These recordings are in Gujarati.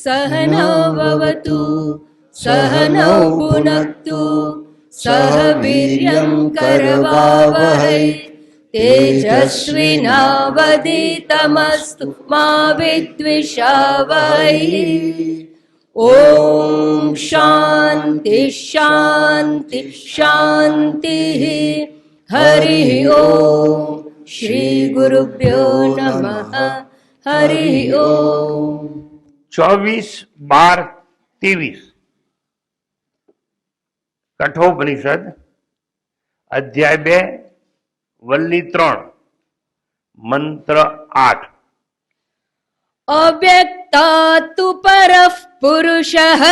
सहनौ भवतु सहनौ भुनक्तु सह वीर्यं करवावहै तेजस्विनावधीतमस्तु मा विद्विषावहै। ओम शांति शांति शांति। हरि ओम। श्री गुरुभ्यो नमः। हरि ओम। 24-12-23 कठोपनिषद अध्याय 2 वल्ली 3 मंत्र 8। अव्यक्तात्तु परः पुरुषः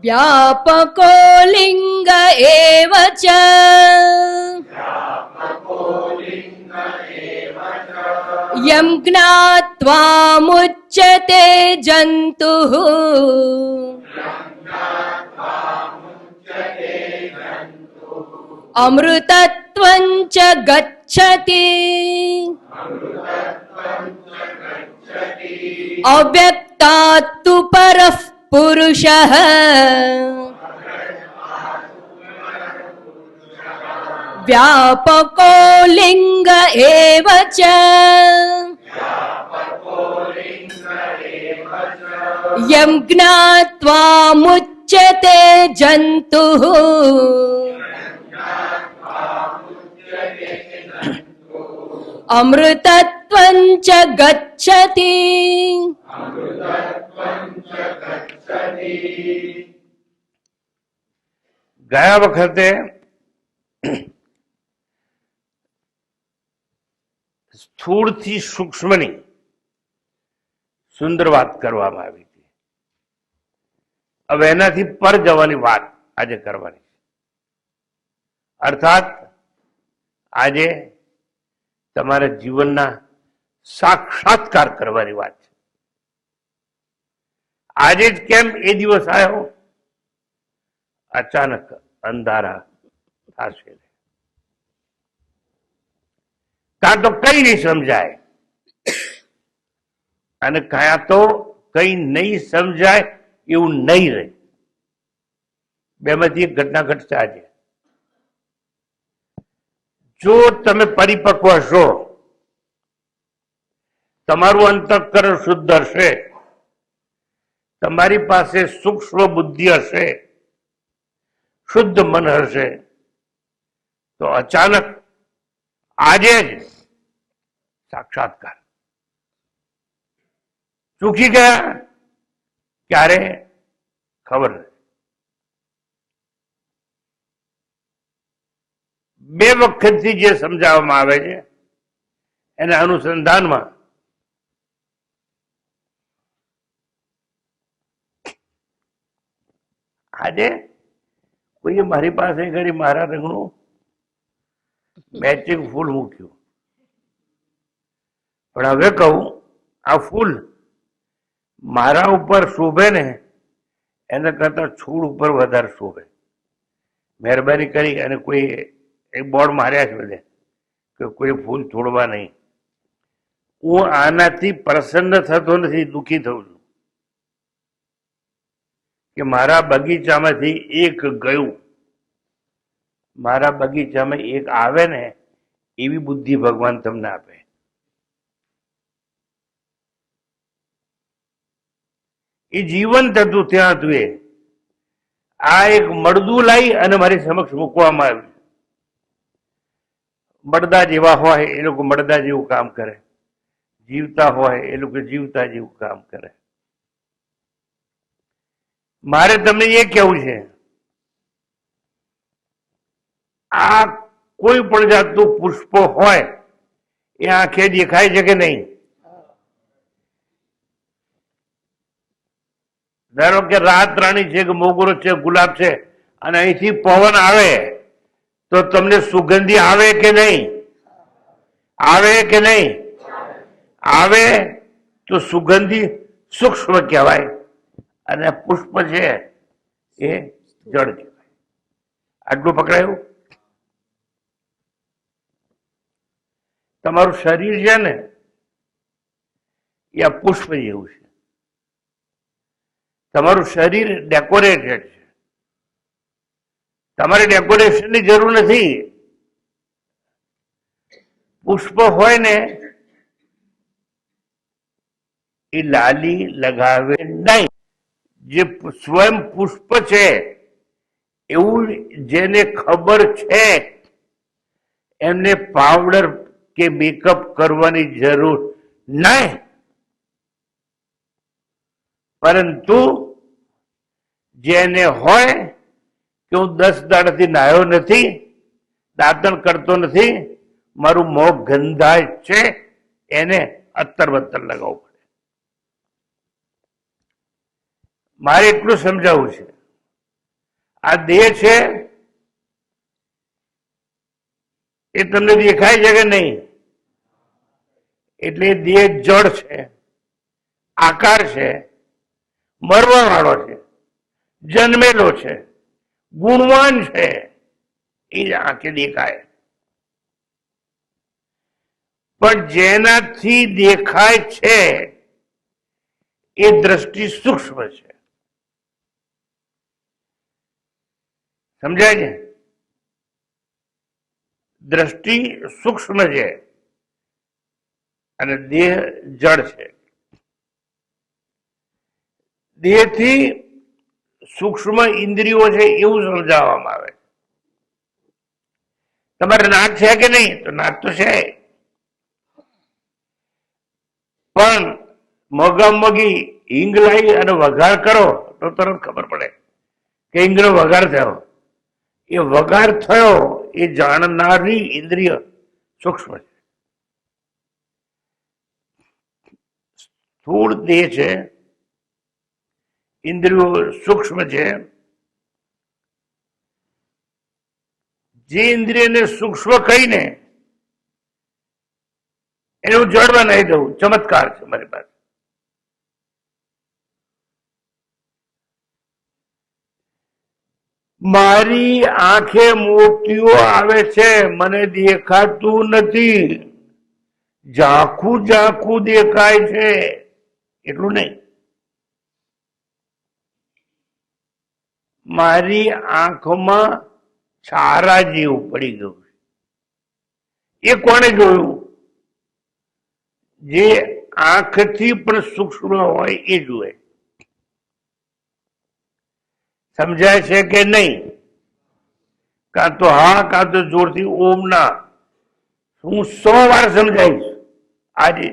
व्यापको लिंग एव च यं ज्ञात्वा मुच्यते जन्तुः अमृतत्वं च गच्छति। अव्यक्तात्तु परः पुरुषः व्यापको लिंग एव च यं ज्ञात्वा मुच्यते जन्तुः अमृतत्वं च गच्छति। ગયા વખતે સ્થૂળ થી સૂક્ષ્મની સુંદર વાત કરવામાં આવી હતી. હવે એનાથી પર જવાની વાત આજે કરવાની છે. અર્થાત આજે તમારા જીવનના સાક્ષાત્કાર કરવાની વાત છે. આજે જ કેમ એ દિવસ આવ્યો? અચાનક અંધારા થશે, કાં તો કઈ નહીં સમજાય અને કાં તો કઈ નહીં સમજાય એવું નહીં રહે. બેમાંથી એક ઘટના ઘટશે આજે. જો તમે પરિપક્વ હશો, તમારું અંતઃકરણ શુદ્ધ હશે, તમારી પાસે સૂક્ષ્મ બુદ્ધિ હશે, શુદ્ધ મન હશે, તો અચાનક આજે જ સાક્ષાત્કાર. ચૂકી ગયા ક્યારે ખબર નથી. 2 વખતથી જે સમજાવવામાં આવે છે એના અનુસંધાનમાં આજે કોઈએ મારી પાસે ઘડી મારા રંગનું મેચિંગ ફૂલ મૂક્યું, પણ હવે કહું આ ફૂલ મારા ઉપર શોભે ને એના કરતા છોડ ઉપર વધારે શોભે. મહેરબાની કરી અને કોઈ એક બોર્ડ માર્યા છે બધે કે કોઈ ફૂલ છોડવા નહીં. હું આનાથી પ્રસન્ન થતો નથી, દુઃખી થઉં છું કે મારા બગીચામાંથી એક ગયું, મારા બગીચામાં એક આવે ને એવી બુદ્ધિ ભગવાન તમને આપે. એ જીવન થતું ત્યાં હતું. આ એક મળદું લાવી અને મારી સમક્ષ મૂકવામાં આવ્યું. મળદા જેવા હોય એ લોકો મળદા જેવું કામ કરે, જીવતા હોય એ લોકો જીવતા જેવું કામ કરે. મારે તમને એ કહેવું છે, આ કોઈ પણ જાતનું પુષ્પ હોય એ આંખે દેખાય છે કે નહીં? ધારો કે રાત રાણી છે કે મોગરો છે, ગુલાબ છે, અને અહીંથી પવન આવે તો તમને સુગંધી આવે કે નહીં? આવે કે નહીં? આવે તો સુગંધી સૂક્ષ્મ કહેવાય અને પુષ્પ છે એ જળ કહેવાય. આટલું પકડાયું? તમારું શરીર છે ને એ આ પુષ્પ જેવું છે. તમારું શરીર ડેકોરેટેડ છે. તમારે ડેકોરેશનની જરૂર નથી. પુષ્પ હોય ને એ લાલી લગાવે નહીં. જે સ્વયં પુષ્પ છે એવું જેને ખબર છે એમને પાવડર કે મેકઅપ કરવાની જરૂર નહીં. પરંતુ જેને હોય કે હું 10 દાડાથી નાહ્યો નથી, દાંતણ કરતો નથી, મારું મોં ગંધાય છે, એને અત્તર બત્તર લગાવવું પડે. મારે એટલું સમજાવવું છે, આ દેહ છે એ તમને દેખાય છે કે નહીં? એટલે દેહ જડ છે, આકાર છે, મરવા વાળો છે, જન્મેલો છે, ગુણવાન છે, એ જ આંખે દેખાય. પણ જેનાથી દેખાય છે એ દ્રષ્ટિ સૂક્ષ્મ છે. સમજાય છે? દ્રષ્ટિ સૂક્ષ્મ છે અને દેહ જડ છે. દેહથી સૂક્ષ્મ ઇન્દ્રિયો છે એવું સમજાવવામાં આવે. તમારે નાક છે કે નહીં? તો નાક તો છે, પણ મગી હિંગ લાવી અને વઘાર કરો તો તરત ખબર પડે કે હિંગનો વઘાર થયો. એ વઘાર થયો એ જાણનારી ઇન્દ્રિય સૂક્ષ્મ છે. સ્થૂળ દેહ છે, ઇન્દ્રિયો સૂક્ષ્મ છે. જે ઇન્દ્રિયને સૂક્ષ્મ કહીને એને હું જડ બનાવી દઉં. ચમત્કાર છે મારી પાસે. મારી આંખે મોતીઓ આવે છે, મને દેખાતું નથી. ઝાંખું ઝાંખું દેખાય છે એટલું નહીં. મારી આંખમાં છારા જેવું પડી ગયું. એ કોણે જોયું? જે આંખથી પણ સૂક્ષ્મ હોય એ જુએ. સમજાય છે કે નહીં? કાં તો હા, કાં તો જોરથી ઓમ ના. હું 100 વાર સમજાવીશ આજે.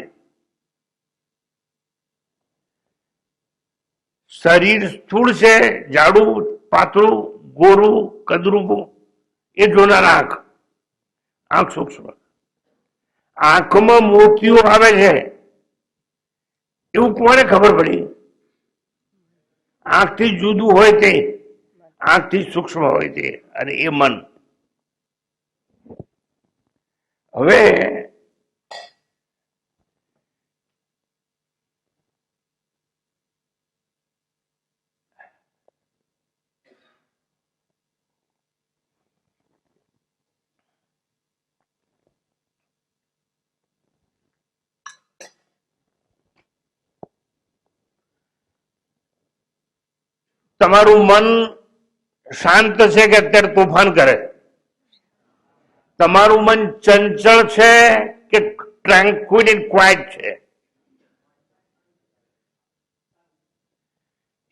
શરીર સ્થૂળ છે, જાડું, પાતળું, ગોરું, કદરૂપું, એ જોનાર આંખ. આંખ સૂક્ષ્મ. આંખમાં મોતીઓ આવે છે એવું કોને ખબર પડી? આંખથી જુદું હોય તે, આંખથી સૂક્ષ્મ હોય તે, અને એ મન. હવે તમારું મન શાંત છે કે અત્યારે તોફાન કરે? તમારું મન ચંચળ છે કે ટ્રાન્ક્વિલ એન્ડ ક્વાઇટ છે?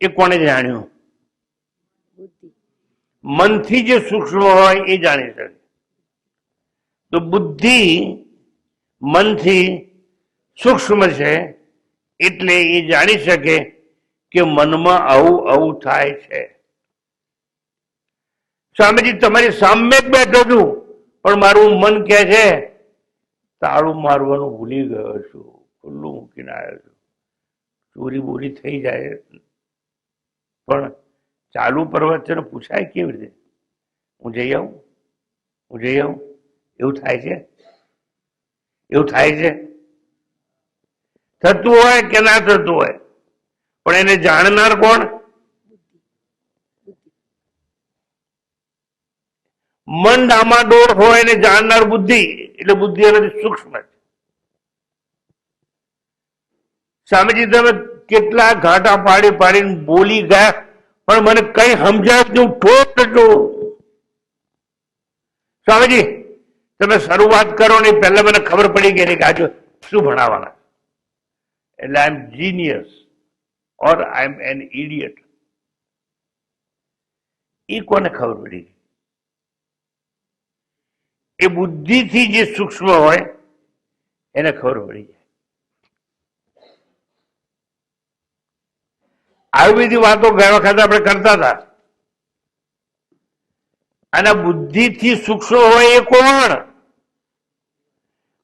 એ કોને જાણ્યું? મનથી જે સૂક્ષ્મ હોય એ જાણી શકે. તો બુદ્ધિ મનથી સૂક્ષ્મ છે એટલે એ જાણી શકે કે મનમાં આવું આવું થાય છે. સ્વામીજી, તમારી સામે જ બેઠો છું પણ મારું મન કહે છે તાળું મારવાનું ભૂલી ગયો છું, ખુલ્લું મૂકીને આવ્યો છું, ચોરી બોરી થઈ જાય. પણ ચાલુ પ્રવચન પૂછાય કેવી રીતે? હું જઈ આવું, હું જઈ આવું, એવું થાય છે? એવું થાય છે? થતું હોય કે ના થતું હોય, પણ એને જાણનાર કોણ? મન ડામાડોળ હોય એને જાણનાર બુદ્ધિ. એટલે બુદ્ધિ એનાથી સૂક્ષ્મ છે. સ્વામીજી તમે કેટલા ઘાટા પાડી પાડીને બોલી ગયા, પણ મને કઈ સમજાય જ નહીં, ઠોક છું. સ્વામીજી તમે શરૂઆત કરો ને પહેલા મને ખબર પડી ગઈ કે આજે શું ભણાવવાના. એટલે આઈ એમ જીનિયસ ઓર આઈ એમ એન ઇડિયટ, એ કોને ખબર પડી? એ બુદ્ધિથી જે સૂક્ષ્મ હોય એને ખબર પડી જાય. આવી બધી વાતો ગયા વખતે આપણે કરતા હતા. અને બુદ્ધિથી સૂક્ષ્મ હોય એ કોણ?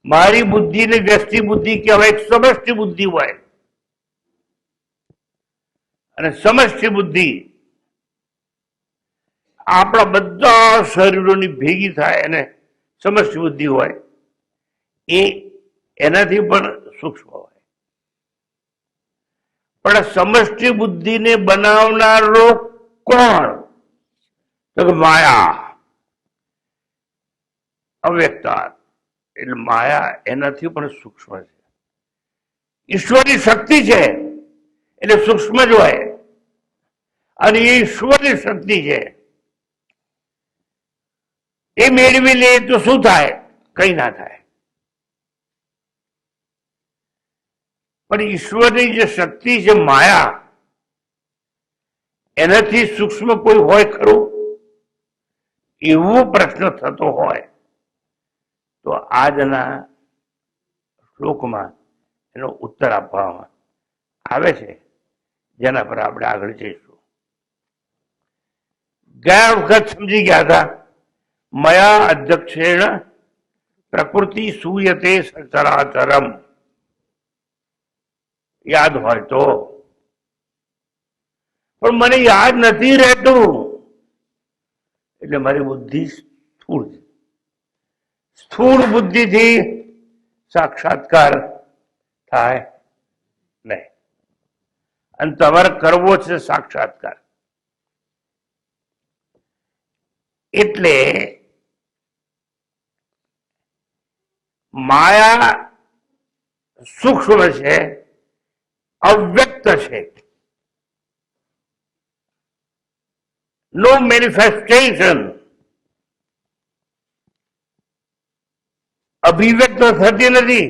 મારી બુદ્ધિ ને વ્યષ્ટિ બુદ્ધિ કહેવાય, સમષ્ટિ બુદ્ધિ હોય. અને સમષ્ટિ બુદ્ધિ આપણા બધા શરીરોની ભેગી થાય અને સમષ્ટિ બુદ્ધિ હોય, એ એનાથી પણ સૂક્ષ્મ હોય. પણ સમષ્ટિ બુદ્ધિને બનાવનારો કોણ? તો કે માયા, અવ્યક્તા. એટલે માયા એનાથી પણ સૂક્ષ્મ છે. ઈશ્વરની શક્તિ છે એટલે સૂક્ષ્મ જ હોય. અને એ ઈશ્વરની શક્તિ છે, એ મેળવી લે તો શું થાય? કઈ ના થાય. પણ ઈશ્વરની જે શક્તિ છે માયા, એનાથી સૂક્ષ્મ કોઈ હોય ખરું? એવો પ્રશ્ન થતો હોય તો આજના શ્લોકમાં એનો ઉત્તર આપવામાં આવે છે, જેના પર આપણે આગળ જઈશું. ગયા વખત સમજી ગયા હતા, મયા અધ્યક્ષેણ પ્રકૃતિ સૂયતે સચરાચરમ. યાદ હોય તો. પણ મને યાદ નથી રહેતું, એટલે મારી બુદ્ધિ સ્થૂળ છે. સ્થૂળ બુદ્ધિથી સાક્ષાત્કાર થાય નહીં. અને તમારે કરવો છે સાક્ષાત્કાર. એટલે માયા સૂક્ષ્મ છે, અવ્યક્ત છે. નો મેનિફેસ્ટેશન, અભિવ્યક્ત થતી નથી,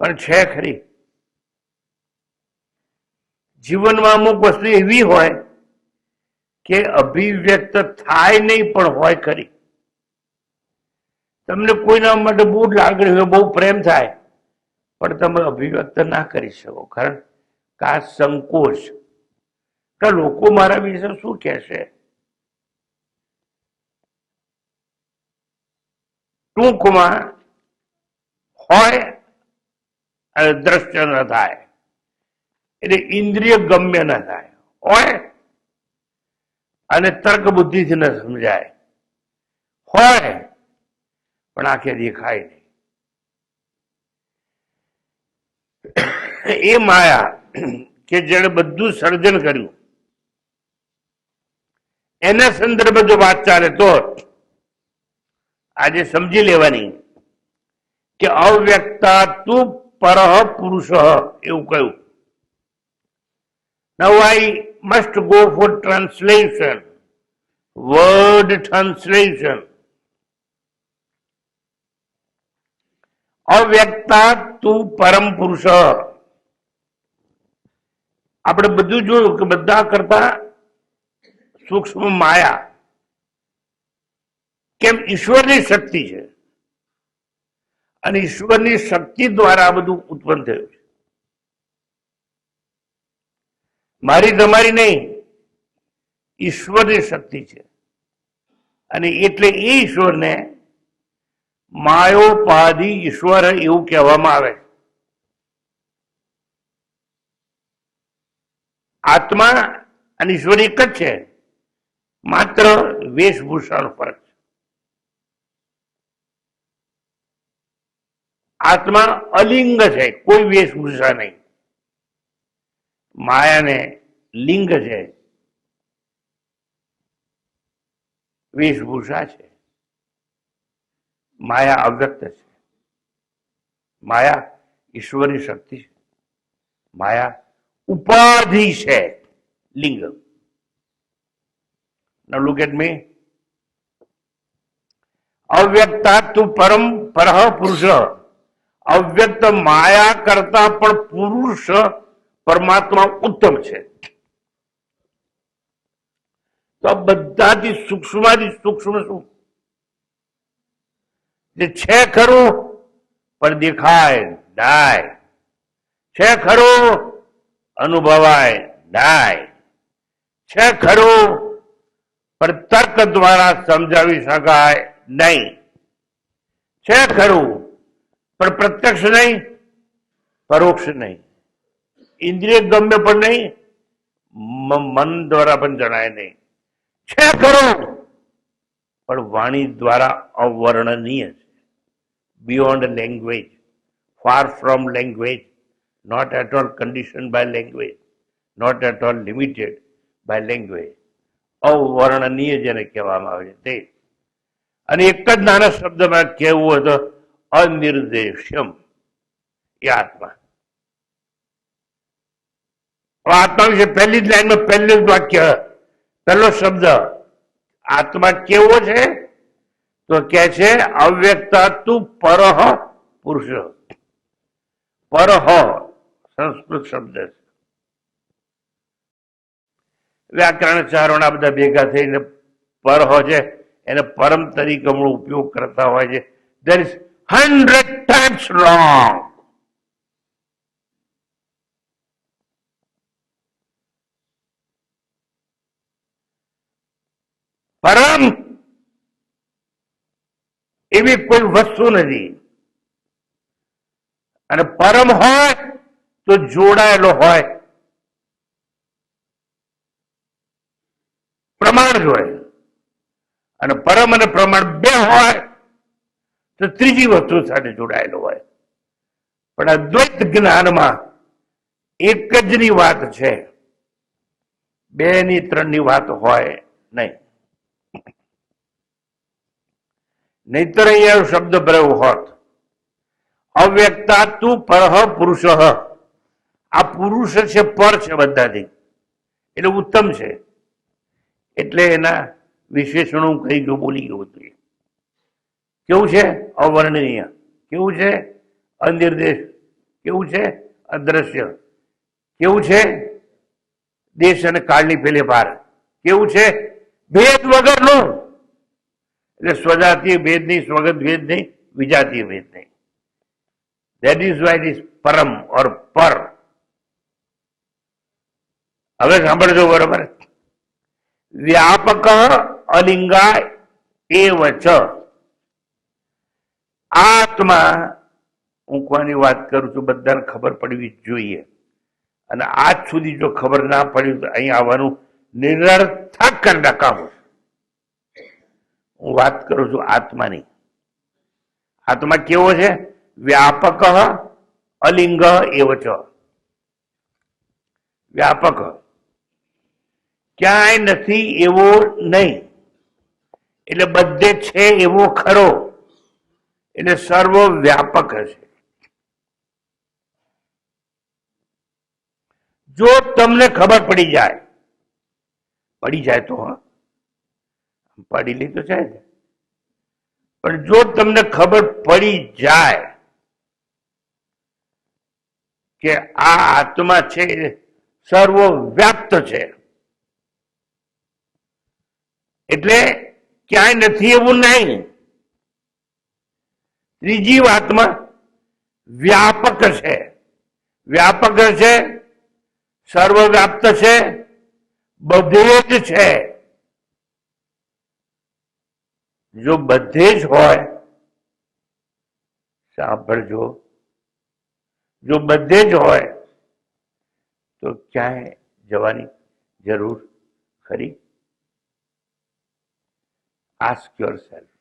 પણ છે ખરી. જીવનમાં અમુક વસ્તુ એવી હોય કે અભિવ્યક્ત થાય નહીં પણ હોય ખરી. તમને કોઈના માટે બહુ લાગણી હોય, બહુ પ્રેમ થાય, પણ તમે અભિવ્યક્ત ના કરી શકો. કારણ કે આ સંકોચ, કે લોકો મારા વિશે શું કહેશે. ટૂંકમાં હોય અને દ્રશ્ય ન થાય, એટલે ઇન્દ્રિય ગમ્ય ન થાય. હોય અને તર્ક બુદ્ધિથી ન સમજાય. હોય પણ આંખે દેખાય નહીં. એ માયા કે જેણે બધું સર્જન કર્યું, એના સંદર્ભે જો વાત ચાલે તો આજે સમજી લેવાની કે અવ્યક્તા તું પરઃ પુરુષ, એવું કહ્યું. Now I must go for translation, word translation. અવ્યક્તા તું પરમ પુરુષ. આપણે બધું જોયું કે બધા કરતા સૂક્ષ્મ માયા કેમ? ઈશ્વરની શક્તિ છે, અને ઈશ્વરની શક્તિ દ્વારા આ બધું ઉત્પન્ન થયું છે. મારી તમારી નહીં, ઈશ્વરની શક્તિ છે. અને એટલે એ ઈશ્વરને માયોપાધિ ઈશ્વર એવું કહેવામાં આવે. આત્મા અને ઈશ્વર એક જ છે, માત્ર વેશભૂષાનો ફરક છે. આત્મા અલિંગ છે, કોઈ વેશભૂષા નહીં. માયાને લિંગ છે, વેશભૂષા છે. માયા અવ્યક્ત છે, માયા ઈશ્વરની શક્તિ છે. માયા ઉપાધિ છે લિંગ. Now look at me. અવ્યક્તા તું પરમ પરહ પુરુષ. અવ્યક્ત માયા કરતા પણ પુરુષ પરમાત્મા ઉત્તમ છે. તો આ બધાથી સૂક્ષ્માથી સૂક્ષ્મ શું જે છે ખરું પણ દેખાય નાય, છે ખરું અનુભવાય નાય, છે ખરું પણ તર્ક દ્વારા સમજાવી શકાય નહીં, છે ખરું પણ પ્રત્યક્ષ નહીં, પરોક્ષ નહીં, ઇન્દ્રિય ગમ્ય પણ નહીં, મન દ્વારા પણ જણાય નહીં, છે ખરું પણ વાણી દ્વારા અવર્ણનીય છે. Beyond language, far from language, not at all condition by language, not at all limited by language. અવર્ણનીય જેને કહેવામાં આવે છે તે. અને એક જ નાના શબ્દમાં કહેવું હતો અનિર્દેશ્યમ, એ આત્મા. આત્મા વિશે પહેલી જ લાઈનમાં પહેલું જ વાક્ય, પહેલો શબ્દ આત્મા કેવો છે તો કે છે અવ્યક્તા તું પરહ પુરુષ. પરહ સંસ્કૃત શબ્દ છે. વ્યાકરણ ચારણ આ બધા ભેગા થઈને પરહ છે એને પરમ તરીકે હમણાં ઉપયોગ કરતા હોય છે. There is 100 times wrong. પરમ એવી કોઈ વસ્તુ નથી. અને પરમ હોય તો જોડાયેલો હોય, પ્રમાણ જ હોય. અને પરમ અને પ્રમાણ બે હોય તો ત્રીજી વસ્તુ સાથે જોડાયેલો હોય. પણ આ દ્વૈત જ્ઞાનમાં એક જ ની વાત છે, બે ની ત્રણ ની વાત હોય નહીં. નહીતર અહીંયા શબ્દ પ્રયોગ હોત અવ્યક્તા તું પરહ પુરુષ. આ પુરુષ છે, પર છે બધાથી, એટલે ઉત્તમ છે. એટલે એના વિશેષણો કહી ગયો, બોલી ગયો હતું. કેવું છે? અવર્ણનીય. કેવું છે? અનિર્દેશ. કેવું છે? અદ્રશ્ય. કેવું છે? દેશ અને કાળની પેલે પાર. કેવું છે? ભેદ વગરનું. એટલે સ્વજાતીય ભેદ નહીં, સ્વગત ભેદ નહીં, વિજાતીય ભેદ નહીં. That is why it is Param or પર. હવે સાંભળજો બરોબર. વ્યાપક અલિંગા એવ ચ. આત્મા હું કોની વાત કરું છું બધાને ખબર પડવી જ જોઈએ. અને આજ સુધી જો ખબર ના પડી તો અહીં આવવાનું નિરર્થક કરી નાખાવું. હું વાત કરું છું આત્માની. આત્મા કેવો છે? વ્યાપક અલિંગ એવ ચ. વ્યાપક ક્યાંય નથી એવો નહીં, એટલે બધે છે એવો ખરો, એટલે સર્વ વ્યાપક હશે. જો તમને ખબર પડી જાય તો પડી લી તો છે જ. પણ જો તમને ખબર પડી જાય કે આ આત્મા છે સર્વવ્યાપ્ત છે, એટલે ક્યાંય નથી એવું નહીં. ત્રીજી વાતમાં વ્યાપક છે. વ્યાપક છે, સર્વવ્યાપ્ત છે, બધે જ છે. જો બધે જ હોય, સાંભળજો, જો બધે જ હોય તો ક્યાંય જવાની જરૂર ખરી? Ask yourself.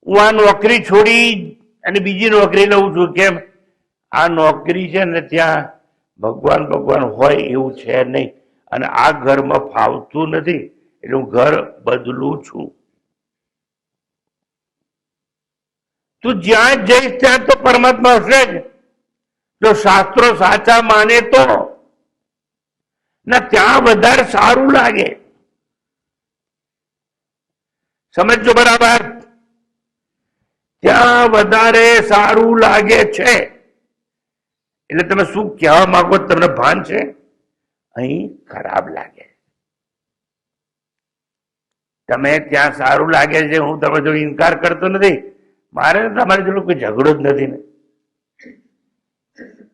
હું આ નોકરી છોડી અને બીજી નોકરી લઉં છું. કેમ? આ નોકરી છે ને ત્યાં ભગવાન હોય એવું છે નહીં, અને આ ઘરમાં ફાવતું નથી એટલે હું ઘર બદલું છું. તું જ્યાં જઈશ ત્યાં તો પરમાત્મા હશે જ, જો શાસ્ત્રો સાચા માને તો. ના ત્યાં વધારે સારું લાગે, સમજો બરાબર, ત્યાં વધારે સારું લાગે છે. એટલે તમે શું કહેવા માંગો તમને ભાન છે? અહીં ખરાબ લાગે. તમે ત્યાં સારું લાગે છે, હું તમે જો ઇનકાર કરતો નથી, મારે તમારી જોડે કોઈ ઝઘડો જ નથી ને.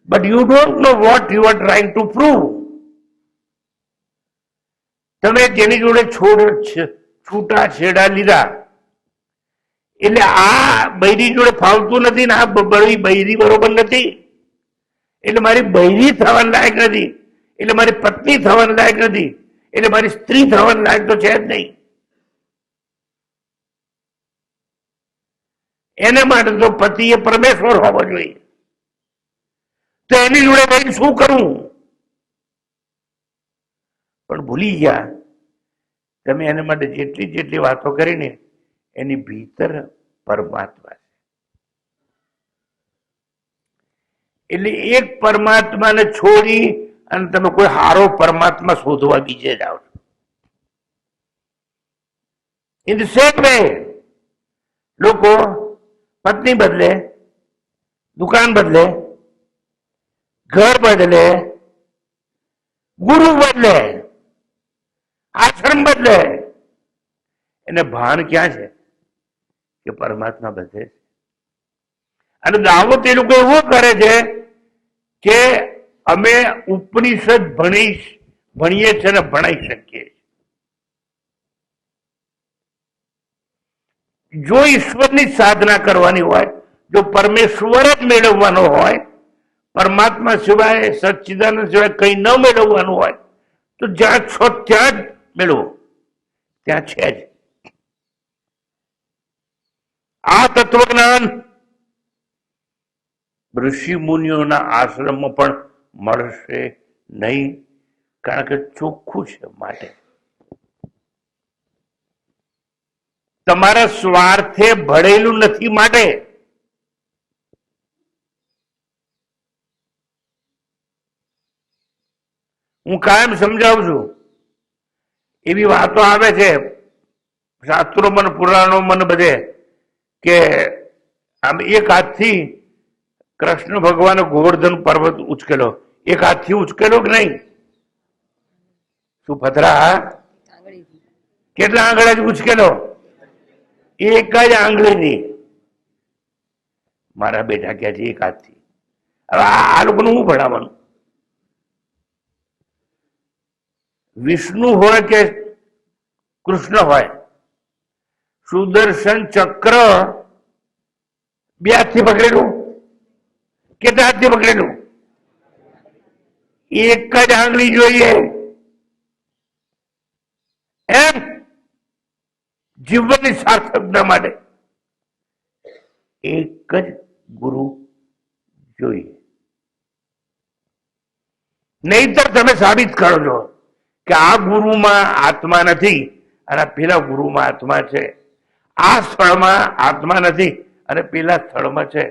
But you don't know what you are trying to prove. તમે જેની જોડે છૂટા છેડા લીધા, એટલે આ બૈરી જોડે ફાવતું નથી ને આ બૈરી બરોબર નથી, એટલે મારી બૈરી થવાના લાયક નથી, એટલે મારી પત્ની થવાના લાયક નથી, એટલે મારી સ્ત્રી થવાના લાયક તો છે જ નહીં. એના માટે તો પતિ એ પરમેશ્વર હોવો જોઈએ. તો એની જોડે ભાઈ શું કરવું? પણ ભૂલી ગયા તમે એના માટે જેટલી જેટલી વાતો કરીને એની ભીતર પરમાત્મા છે. એટલે એક પરમાત્માને છોડી અને તમે કોઈ હારો પરમાત્મા શોધવા બીજે જાઓ છો. ઇન ધ સેમ વે લોકો પત્ની બદલે, દુકાન બદલે, ઘર બદલે, ગુરુ બદલે, આશ્રમ બદલે, એને ભાન ક્યાં છે કે પરમાત્મા બધે છે. અને દાવો તે લોકો એવો કરે છે કે અમે ઉપનિષદ ભણીએ છીએ ને ભણાઈ શકીએ. જો ઈશ્વરની સાધના કરવાની હોય, જો પરમેશ્વર જ મેળવવાનો હોય, પરમાત્મા સિવાય સચ્ચિદાનંદ સિવાય કઈ ન મેળવવાનું હોય, તો જ્યાં છો ત્યાં જ મેળવો, ત્યાં છે જ. આ તત્વજ્ઞાન ઋષિ મુનિઓના આશ્રમમાં પણ મળશે નહીં, કારણ કે ચોખ્ખું છે. માટે તમારા સ્વાર્થે ભળેલું નથી. માટે હું કાયમ સમજાવું છું, એવી વાતો આવે છે શાસ્ત્રો મને, પુરાણો મને બધે, કે આમ એક હાથથી કૃષ્ણ ભગવાને ગોવર્ધન પર્વત ઉચકેલો, એક હાથથી ઉચકેલો કે નહીં? શું પથરા? કેટલા આંગળા ઉચકેલો? એક જ આંગળીથી. મારા બેટા કે છે એક હાથથી. હવે આ લોકોનું શું ભણાવવાનું? વિષ્ણુ હોય કે કૃષ્ણ હોય, સુદર્શન ચક્ર બે હાથથી પકડેલું, કેટલા હાથથી પકડેલું? એક જ આંગળી જોઈએ. એમ જીવનની સાર્થકતા માટે એક જ ગુરુ જોઈએ. નહીતર તમે સાબિત કરો છો કે આ ગુરુમાં આત્મા નથી અને પેલા ગુરુમાં આત્મા છે, આ સ્થળમાં આત્મા નથી અને પેલા સ્થળમાં છે.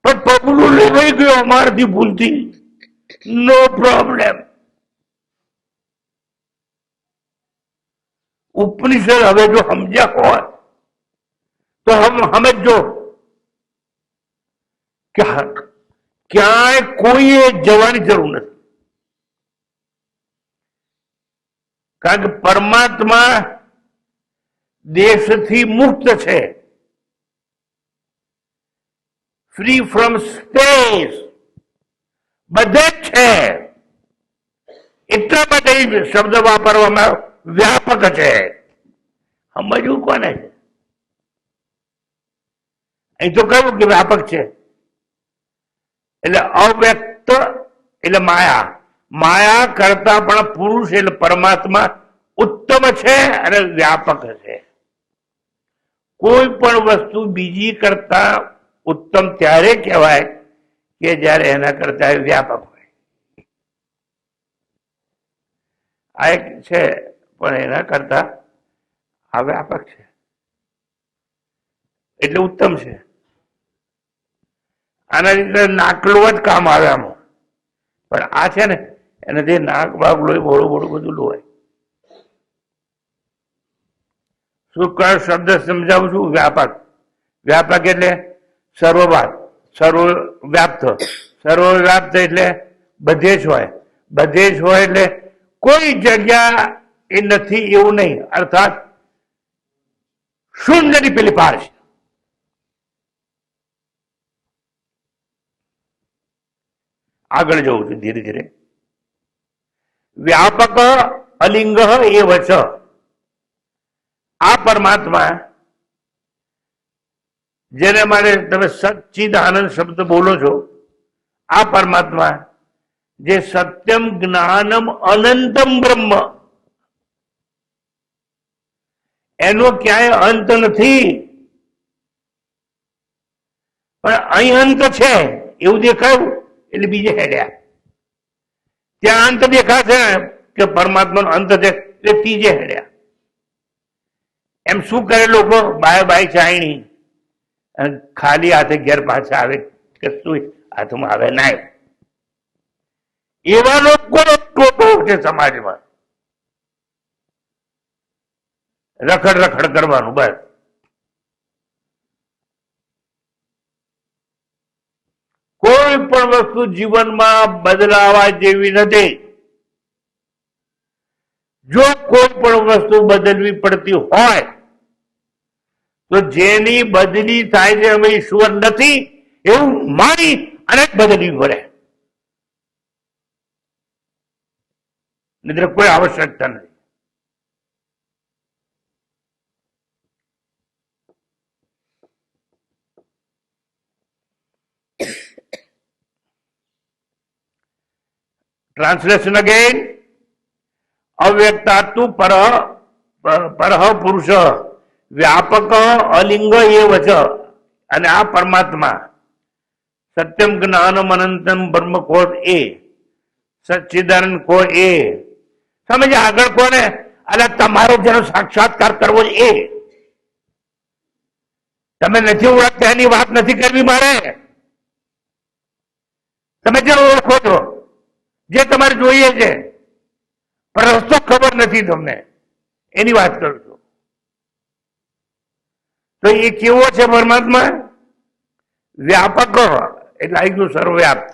પણ પગલું લેવાઈ ગયો અમારાથી ભૂલથી, નો પ્રોબ્લેમ. ઉપનિષદ હવે જો સમજ્યા હોય તો સમજો કે ક્યાંય કોઈએ જવાની જરૂર નથી, કારણ કે પરમાત્મા દેશથી મુક્ત છે, ફ્રી ફ્રોમ સ્પેસ, બધે જ છે. એટલા માટે શબ્દ વાપરવામાં વ્યાપક છે. સમજવું કોને છે? અહીં તો કહ્યું કે વ્યાપક છે. એટલે અવ્યક્ત એટલે માયા, માયા કરતા પણ પુરુષ એટલે પરમાત્મા ઉત્તમ છે અને વ્યાપક છે. કોઈ પણ વસ્તુ બીજી કરતા ઉત્તમ ત્યારે કહેવાય કે જ્યારે એના કરતા વ્યાપક હોય. આ એક છે, પણ એના કરતા આ વ્યાપક છે એટલે ઉત્તમ છે. આના રીતે નાકલો જ કામ આવે આમાં. પણ આ છે ને એનાથી નાક બાગ લોહી બોળું બોળું બધું લોહી. શું કયો શબ્દ સમજાવું છું? વ્યાપક. વ્યાપક એટલે સર્વવ્યાપ, સર્વવ્યાપ્ત. સર્વવ્યાપ્ત એટલે બધે જ હોય. બધે જ હોય એટલે કોઈ જગ્યા એ નથી એવું નહીં. અર્થાત શૂન્યની પેલી પાર છે. આગળ જવું છું ધીરે ધીરે. વ્યાપક અલિંગ એ વચ. આ પરમાત્મા જેને માટે તમે સચ્ચિદ આનંદ શબ્દ બોલો છો, આ પરમાત્મા જે સત્યમ જ્ઞાનમ અનંતમ બ્રહ્મ, એનો ક્યાંય અંત નથી. પણ અહીં અંત છે એવું દેખાયું એટલે બીજે હેડ્યા. ત્યાં અંત દેખાશે કે પરમાત્માનો અંત છે એટલે ત્રીજે હેડ્યા. એમ શું કરે લોકો? બાય બાય ચાયણી અને ખાલી હાથે ઘેર પાછા આવે, કશું હાથમાં આવે ના. એવા લોકો ટોટો છે સમાજમાં. રખડ રખડ કરવાનું બસ. કોઈ પણ વસ્તુ જીવનમાં બદલાવા જેવી નથી. જો કોઈ પણ વસ્તુ બદલવી પડતી હોય તો જેની બદલી થાય છે અમે ઈશ્વર નથી એવું માની અને બદલવી પડે, નહીંતર કોઈ આવશ્યકતા નથી. Translation again. અવ્યક્તાત્તુ પરહ પુરુષ વ્યાપક અલિંગ એ વચ. અને આ પરમાત્મા સત્યમ જ્ઞાનમ અનંતમ બ્રહ્મ કો એ, સચ્ચિદાનંદ કો એ. સમજે આગળ કોને? એટલે તમારો જેનો સાક્ષાત્કાર કરવો એ. તમે નથી ઓળખતા એની વાત નથી કરવી મારે. તમે જેનો ઓળખો છો, જે તમારે જોઈએ છે પણ રસ્તો ખબર નથી તમને, એની વાત કરું છું. તો એ કેવો છે પરમાત્મા? વ્યાપક એટલે આવી ગયું સર્વવ્યાપ્ત,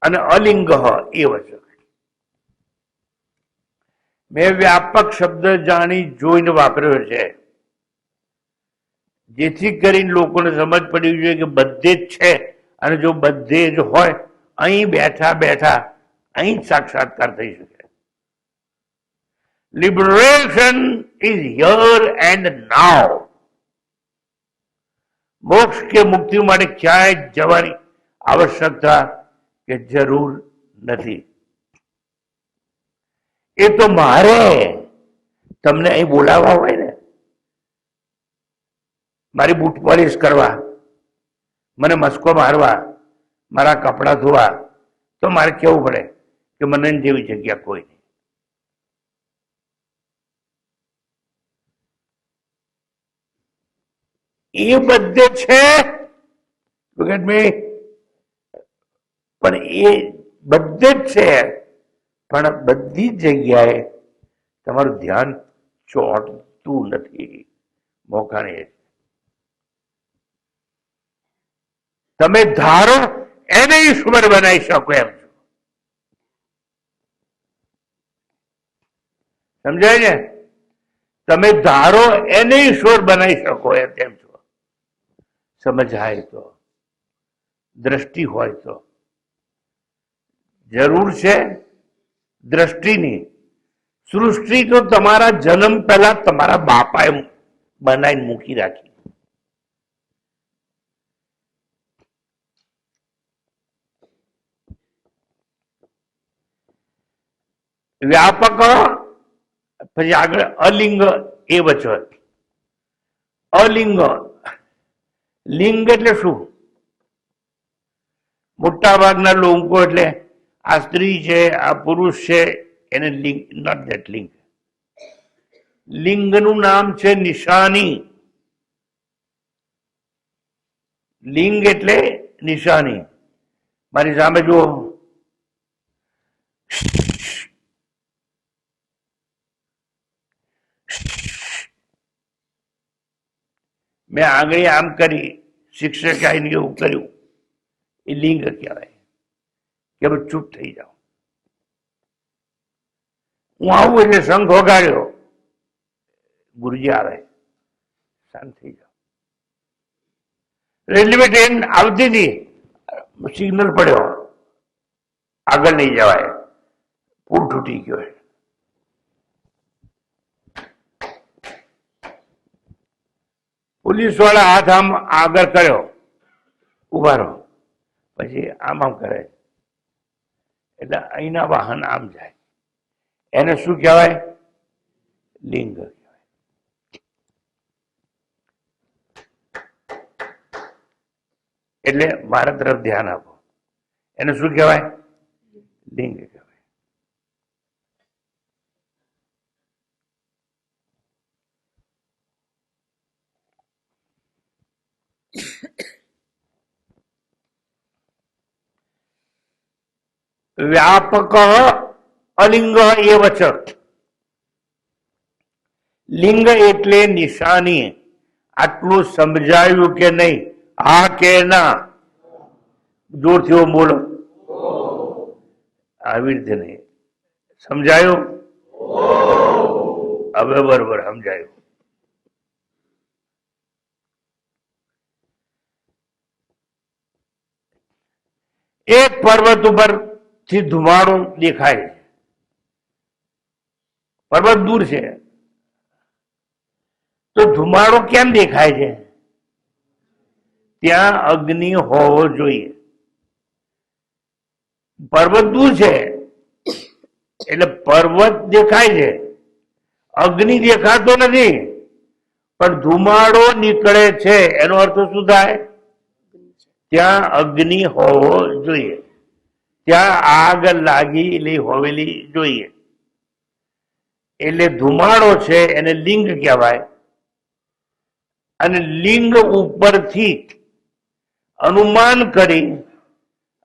અને અલિંગ એ વચન. મેં વ્યાપક શબ્દ જાણી જોઈને વાપર્યો છે, જેથી કરીને લોકોને સમજ પડી જોઈએ કે બધે જ છે. અને જો બધે જ હોય, અહીં બેઠા બેઠા અહીં જ સાક્ષાત્કાર થઈ શકે. લિબરેશન ઇઝ હિયર એન્ડ નાઉ. મોક્ષ કે મુક્તિ માટે ક્યાંય જવાની આવશ્યકતા કે જરૂર નથી. એ તો મારે તમને અહીં બોલાવવા હોય ને, મારી બૂટ પોલિશ કરવા, મને મસ્કો મારવા, મારા કપડા ધોવા, તો મારે કેવું પડે કે મને જેવી જગ્યા કોઈ નહીં. એ બધે છે પણ એ બધે જ છે, પણ બધી જગ્યાએ તમારું ધ્યાન ચોંટતું નથી. મોકાને તમે ધારો એને ઈશ્વર બનાવી શકો એમ છો. સમજાય ને? તમે ધારો એને ઈશ્વર બનાવી શકો એમ તેમ છો. સમજાય તો, દ્રષ્ટિ હોય તો. જરૂર છે દ્રષ્ટિની. સૃષ્ટિ તો તમારા જન્મ પહેલા તમારા બાપાએ બનાવીને મૂકી રાખી. વ્યાપક પછી આગળ અલિંગ એ વચન. અલિંગ, લિંગ એટલે શું? મોટા ભાગના લોકો એટલે આ સ્ત્રી છે, આ પુરુષ છે, એને લિંગ, નોટ ધેટ લિંગ. લિંગનું નામ છે નિશાની. લિંગ એટલે નિશાની. મારી સામે જુઓ. મેં આંગળી આમ કરી, શિક્ષકે આવીને એવું કર્યું, એ લિંગ કહેવાય કે હવે ચૂપ થઈ જાઓ. હું આવું એટલે શંખ વગાડ્યો, ગુરુજી આવે, શાંત થઈ જાઓ. રેલવે ટ્રેન આવતી હતી, સિગ્નલ પડ્યો, આગળ નહીં જવાય, પુલ તૂટી ગયો. પોલીસ વાળા હાથ આમ આગળ કર્યો, ઉભા રહો, પછી આમ આમ કરે એટલે અહીંના વાહન આમ જાય. એને શું કહેવાય? લિંગ કહેવાય. એટલે મારા તરફ ધ્યાન આપો. એને શું કહેવાય? લિંગ કહેવાય. વ્યાપક અલિંગ એવ ચ. લિંગ એટલે નિશાની. આટલું સમજાયું કે નહીં? હા કે ના? જોરથી બોલો. આવી રીતે નહીં સમજાયું? હવે બરોબર સમજાયું. એક પર્વત ઉપર થી ધુમાડો દેખાય. પર્વત દૂર છે તો ધુમાડો કેમ દેખાય છે? ત્યાં અગ્નિ હોવો જોઈએ. પર્વત દૂર છે એટલે પર્વત દેખાય છે, અગ્નિ દેખાતો નથી, પણ ધુમાડો નીકળે છે. એનો અર્થ શું થાય? ત્યાં અગ્નિ હોવો જોઈએ, ત્યાં આગ લાગેલી હોવેલી જોઈએ. એટલે ધુમાડો છે એને લિંગ કહેવાય. અને લિંગ ઉપરથી અનુમાન કરી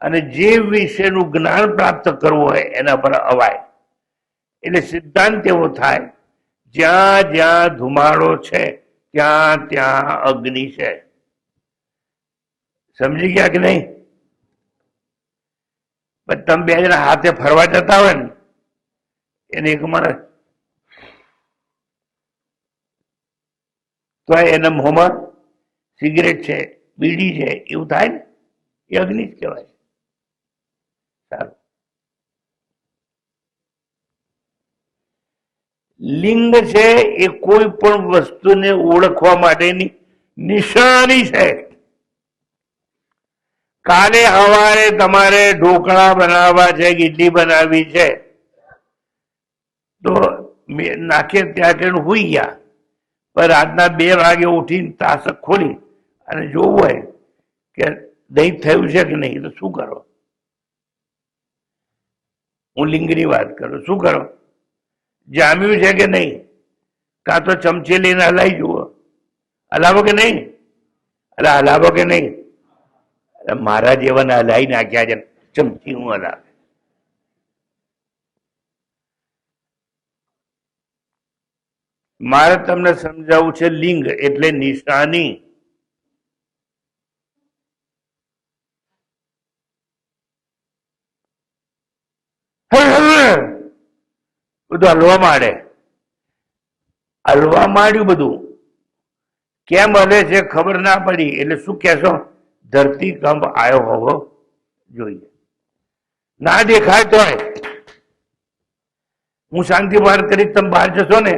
અને જે વિશેનું જ્ઞાન પ્રાપ્ત કરવું હોય એના પર અવાય. એટલે સિદ્ધાંત એવો થાય, જ્યાં જ્યાં ધુમાડો છે ત્યાં ત્યાં અગ્નિ છે. સમજી ગયા કે નહીં? તમે બે જણા હાથે ફરવા જતા હોય ને, એને એક મારે તો એના મોંમાં સિગરેટ છે, બીડી છે, એવું થાય ને, એ અગ્નિ જ કહેવાય. સારું. લિંગ છે એ કોઈ પણ વસ્તુને ઓળખવા માટેની નિશાની છે. કાલે સવારે તમારે ઢોકળા બનાવવા છે, ઇડલી બનાવવી છે, તો નાખે ત્યાં હુઈ ગયા, પણ રાતના 2 વાગે ઉઠીને તાસક ખોલી અને જોવું હોય કે દહીં થયું છે કે નહીં, તો શું કરો? હું લિંગની વાત કરું. શું કરો? જામ્યું છે કે નહીં? કાં તો ચમચી લઈને હલાવી જુઓ, હલાવો કે નહીં? એટલે હલાવો કે નહીં? મારા જેવાને હલાવી નાખ્યા છે, ચમચી હું હલાવે. મારે તમને સમજાવવું છે, લિંગ એટલે નિશાની. બધું હલવા માંડે. હલવા માંડ્યું બધું. કેમ હલે છે ખબર ના પડી, એટલે શું કહેશો? ધરતીકંપ આવ્યો હોવો જોઈએ. ના દેખાય તોય હું શાંતિ બહાર કરી, તમે બહાર જશો ને,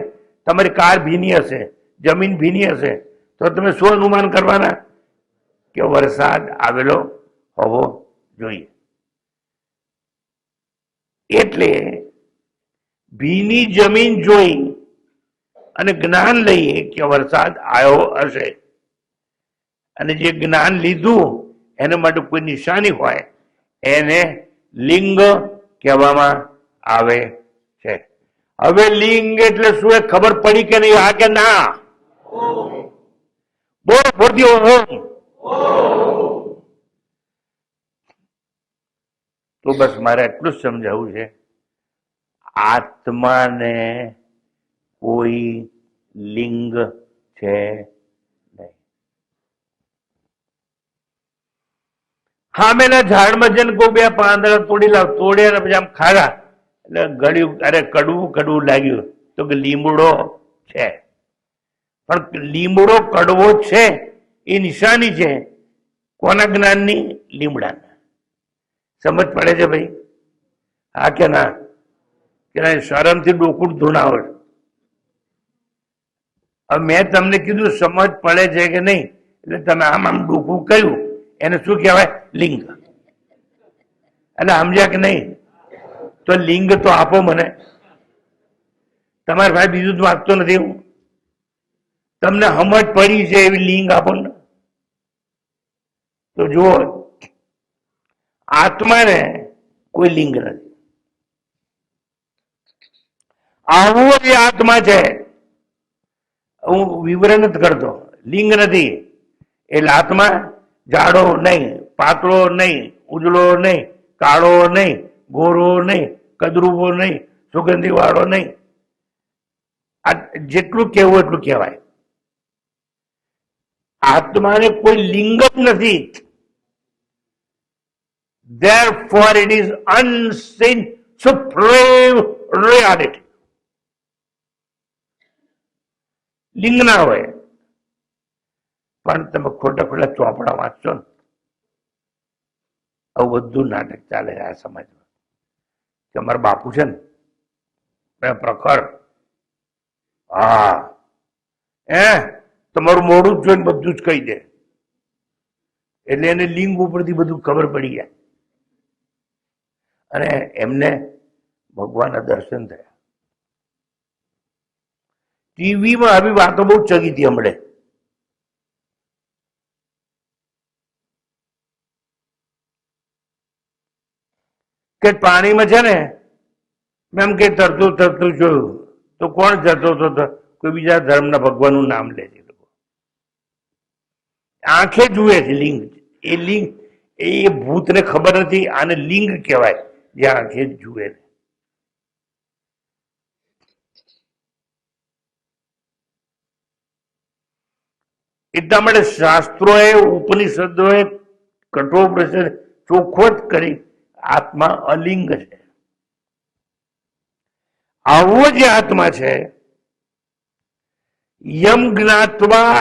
તમારી કાર ભીની હશે, જમીન ભીની હશે, તો તમે શું અનુમાન કરવાના? કે વરસાદ આવેલો હોવો જોઈએ. એટલે ભીની જમીન જોઈ અને જ્ઞાન લઈએ કે વરસાદ આવ્યો હશે. અને જે જ્ઞાન લીધું એના માટે કોઈ નિશાની હોય એને લિંગ કહેવામાં આવે છે. હવે લિંગ એટલે શું એ ખબર પડી કે નહીં? હા કે ના? બોલો ફોરતી ઓમ. તો બસ મારે એટલું જ સમજાવવું છે, આત્માને કોઈ લિંગ છે નહીં. હા મેલા ઝાડમાં જઈને કોઈ બે પાંદડા તોડી લાવ, તોડ્યા પછી આમ ખાધા એટલે ગળ્યું, અરે કડવું કડવું લાગ્યું, તો કે લીમડો છે. પણ લીમડો કડવો છે એ નિશાની છે કોના જ્ઞાનની? લીમડાના. સમજ પડે છે ભાઈ? હા કે ના? કે શરમથી ડોકું ધૂણાવો. હવે મેં તમને કીધું સમજ પડે છે કે નહીં, એટલે તમે આમ આમ ડોકું કર્યું, એને શું કહેવાય? લિંગ. એટલે સમજ્યા કે નહીં? તો લિંગ તો આપો મને. તમારે ભાઈ બીજું જ વાંચતો નથી હું. તમને સમજ પડી છે એવી લિંગ આપો ને. તો જુઓ, આત્માને કોઈ લિંગ નથી. આવો જે આત્મા છે, હું વિવરણ નથી કરતો, લિંગ નથી. એટલે આત્મા જાડો નહીં, પાતળો નહીં, ઉજળો નહીં, કાળો નહીં, ગોરો નહીં, કદરૂપો નહીં, સુગંધી વાળો નહીં. આ જેટલું કહેવું એટલું કહેવાય. આત્માને કોઈ લિંગ જ નથી. Therefore it is unseen supreme reality. લિંગ ના હોય. પણ તમે ખોટા ખોટા ચોપડા વાંચશો ને, આવું બધું નાટક ચાલે આ સમાજમાં. કે અમારા બાપુ છે ને પ્રખર, હા તમારું મોડું જ જોઈને બધું જ કહી દે, એટલે એને લિંગ ઉપરથી બધું ખબર પડી જાય અને એમને ભગવાનના દર્શન થયા. ટીવીમાં આવી વાતો બહુ ચગીતી હમણે. કે પાણીમાં છે ને મેમ કે તરતું તરતું જોયું, તો કોણ જતો હતો? કોઈ બીજા ધર્મના ભગવાનનું નામ લે છે. આંખે જુએ છે લિંગ. એ લિંગ એ ભૂતને ખબર નથી, આને લિંગ કહેવાય જે આંખે જુએ. એટલા માટે શાસ્ત્રોએ, ઉપનિષદોએ કઠોપનિષદ ચોખ્ખો જ કરી આત્મા અલિંગ છે. આવો જે આત્મા છે, યમ જ્ઞાત્વા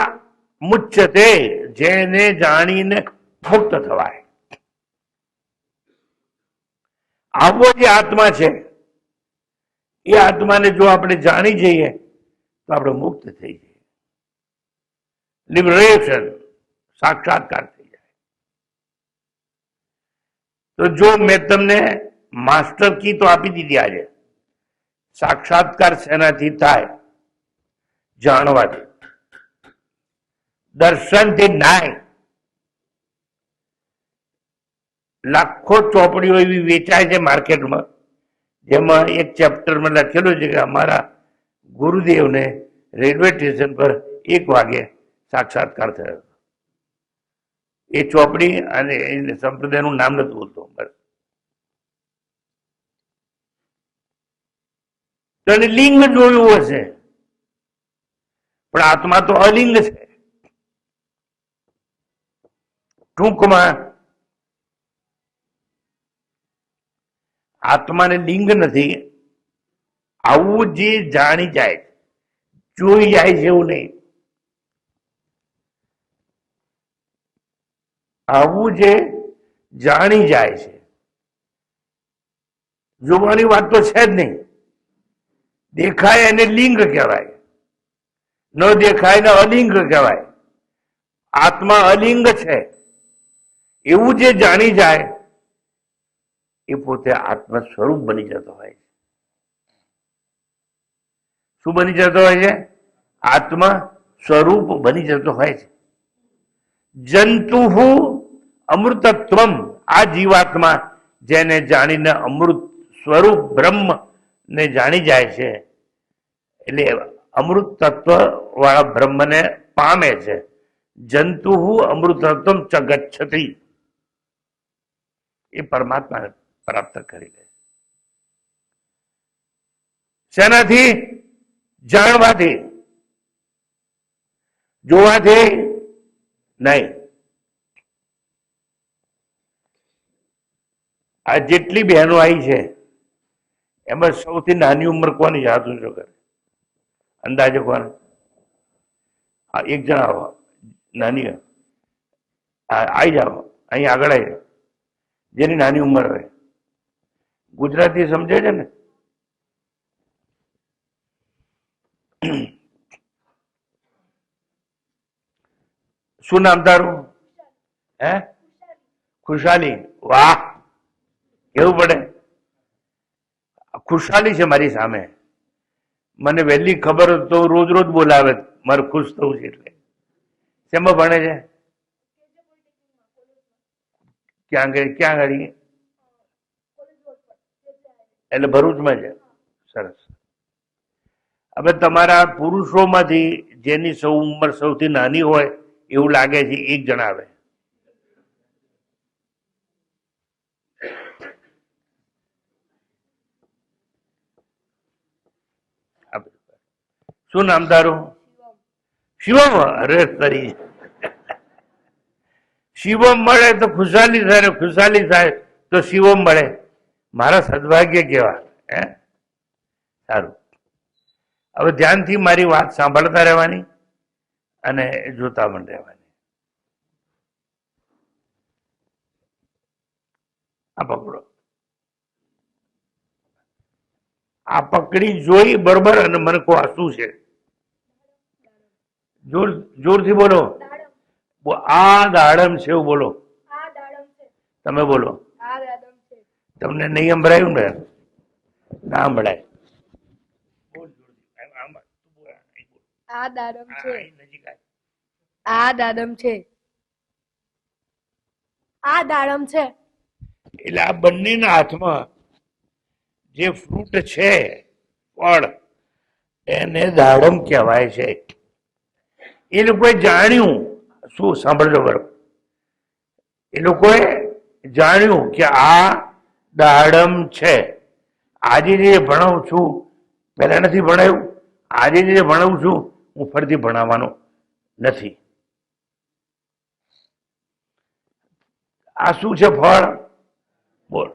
મુચ્યતે, જેને જાણીને મુક્ત થવાય. આવો જે આત્મા છે, એ આત્માને જો આપણે જાણી જઈએ તો આપણે મુક્ત થઈ જઈએ. લિબરેશન, સાક્ષાત્કાર થઈ જાય. તો જો મેં તમને માસ્ટર કી તો આપી દીધી આજે. સાક્ષાત્કાર શેનાથી થાય? જાણવાથી, દર્શનથી નાય. લાખો ચોપડીઓ એવી વેચાય છે માર્કેટમાં, જેમાં એક ચેપ્ટરમાં લખેલું છે કે અમારા ગુરુદેવને રેલવે સ્ટેશન પર 1 વાગે સાક્ષાત્કાર થયો. એ ચોપડી અને સંપ્રદાયનું નામ નથી બોલતો, બસ. તો એને લિંગ જોયું હશે, પણ આત્મા તો અલિંગ છે. ટૂંકમાં આત્માને લિંગ નથી. આવું જે જાણી જાય, જોઈ જાય છે એવું નહીં. આવું જે જાણી જાય છે, જોવાની વાત તો છે જ નહીં. દેખાય એને લિંગ કહેવાય, ન દેખાય ને અલિંગ કહેવાય. આત્મા અલિંગ છે એવું જે જાણી જાય એ પોતે આત્મ સ્વરૂપ બની જતો હોય છે. શું બની જતો હોય છે? આત્મ સ્વરૂપ બની જતો હોય છે. જંતુ અમૃતત્વમ, આ જીવાત્મા જેને જાણીને અમૃત સ્વરૂપ બ્રહ્મ ને જાણી જાય છે, એટલે અમૃત તત્વ વાળા બ્રહ્મને પામે છે. જંતુ અમૃતત્વમ ચ ગચ્છતિ, એ પરમાત્મા પ્રાપ્ત કરી લે. શેનાથી? જાણવાથી, જોવાથી નહીં. આ જેટલી બહેનો આવી છે એમાં સૌથી નાની ઉંમર કોની છે? હાથ ઊંચો કરે, અંદાજે કોને? હા, એક જણા આવો, નાની આવી જાઓ, અહીં આગળ આવી જાઓ, જેની નાની ઉંમર હોય. ગુજરાતી સમજે છે ને? શું નામ તારું? હે? ખુશાલી. વાહ, કેવું પડે? ખુશાલી છે મારી સામે. મને વહેલી ખબર હોય તો રોજ રોજ બોલાવે, મારે ખુશ થવું છે એટલે. શેમાં ભણે છે? ક્યાં આગળ? એટલે ભરૂચમાં છે. સરસ. હવે તમારા પુરુષોમાંથી જેની ઉંમર સૌથી નાની હોય એવું લાગે છે, એક જણાવે. શું નામ તારું? શિવમ. અરે તારી, શિવમ મળે તો ખુશાલી થાય, ખુશાલી થાય તો શિવમ મળે. મારા સદભાગ્ય કેવા. હે, સારું. હવે ધ્યાનથી મારી વાત સાંભળતા રહેવાની અને જોતા પણ રહેવાની. આ પકડો, આ પકડી જોઈ બરોબર, અને મને કહો આ શું છે? જોરથી બોલો. આ દાડમ છે એવું બોલો. તમે બોલો. તમને નહીં સંભળાયું ને? ના સંભળાય. આ દાડમ છે. આ દાડમ છે. આ દાડમ છે. એટલે આ બંનેના હાથમાં જે ફ્રૂટ છે, ફળ, એને દાડમ કહેવાય છે. એ લોકોએ જાણ્યું, શું સાંભળજો બરોબર, એ લોકોએ જાણ્યું કે આ દાડમ છે. આજે જે ભણાવું છું, પહેલા નથી ભણાયું, આજે જે ભણાવું છું હું ફરીથી ભણાવવાનો નથી. આ શું છે? ફળ. બોલ,